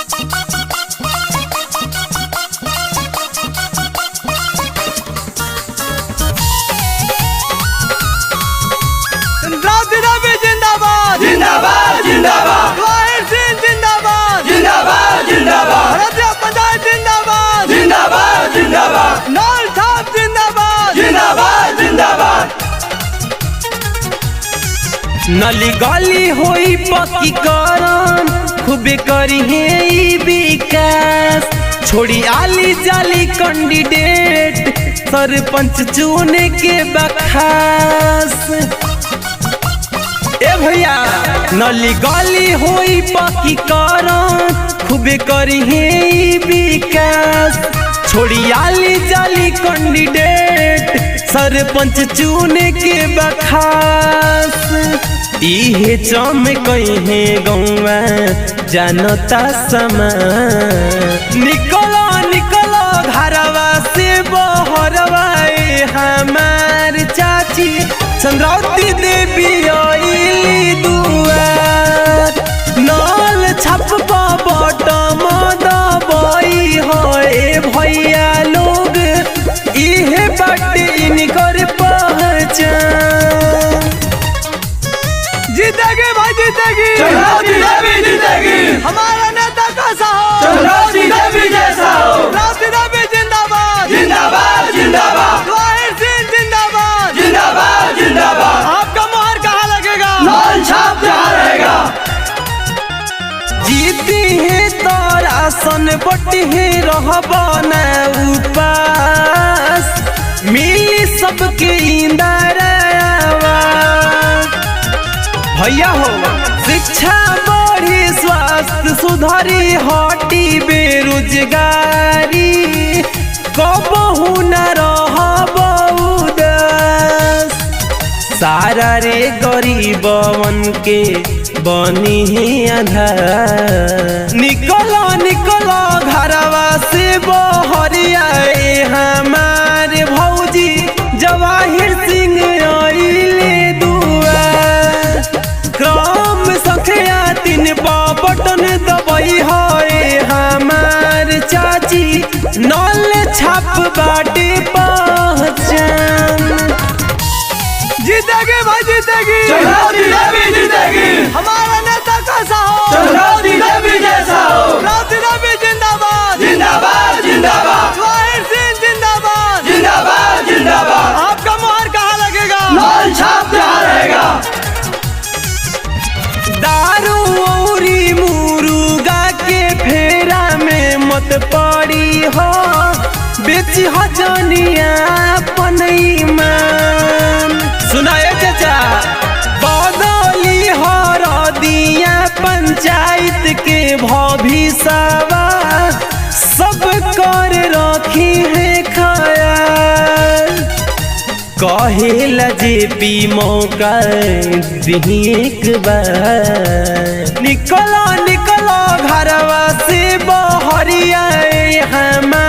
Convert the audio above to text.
जिंदाबाद जिंदाबाद जिंदाबाद जिंदाबाद जिंदाबाद जिंदाबाद पंचायत जिंदाबाद जिंदाबाद जिंदाबाद नौल छाप जिंदाबाद जिंदाबाद जिंदाबाद। नली गली होई पक्की करन खूबे करी है ई विकास। छोड़ी आली जाली कैंडिडेट सरपंच चुने के बखास। ए भैया नली गली होई पक्की करन खूबे करी है ई विकास। छोड़ी आली जाली कैंडिडेट सरपंच चुने के बखास। इहे चमकहे गौवा जानता समा। निकलो निकलो घरवा से बहरवा हमार चाची चंद्रावती देवी आइली दुआर। नल छप बटम दबाई है भैया लोग इहे बाटे इनकर पहचान। जीतेगी भाई जीतेगी चंद्रावती देवी जीतेगी। हमारा नेता कैसा हो चंद्रावती देवी जैसा हो। चंद्रावती देवी जिंदाबाद जिंदाबाद जिंदाबाद जिंदाबाद जिंदाबाद जिंदाबाद। आपका मोहर कहाँ लगेगा लाल छाप जहाँ रहेगा। जीती है तो राशन बटी है रहबा न उपास। मिली सबके इंदिरावा भैया हो। शिक्षा बढ़ी स्वास्थ्य सुधारी हटी बेरोजगारी। कबहू न रहब उदास। सारा रे गरीबवन के बनी है आधार। निकलो निकलो घरवा से बहरिया हमारे भौजी जवाहिर सिंह आइले दुआर। क्रम संख्या 3 बटन दबाई है हमार चाची नल छाप बाटे पहचान। जीतेगी भाई जीतेगी चंद्रावती देवी जीतेगी। हमारा नेता कैसा हो चंद्रावती देवी जैसा हो। चंद्रावती देवी जिंदाबाद जिंदाबाद जिंदाबाद जिंदाबाद जिंदाबाद जिंदाबाद। आपका मोहर कहाँ लगेगा लाल छाप जहाँ रहेगा। दारू औरी मुर्गा के फेरा में मत पड़ी हो। बेची हो जनिया अपन ईमान। सुनाए चाचा बदली हो रदिया पंचायत के भविष्यवा। सब कर रखी है ख्याल। कहेला जेपी मौका दी एक बार। निकलो निकलो घरवा से बहरिया हमार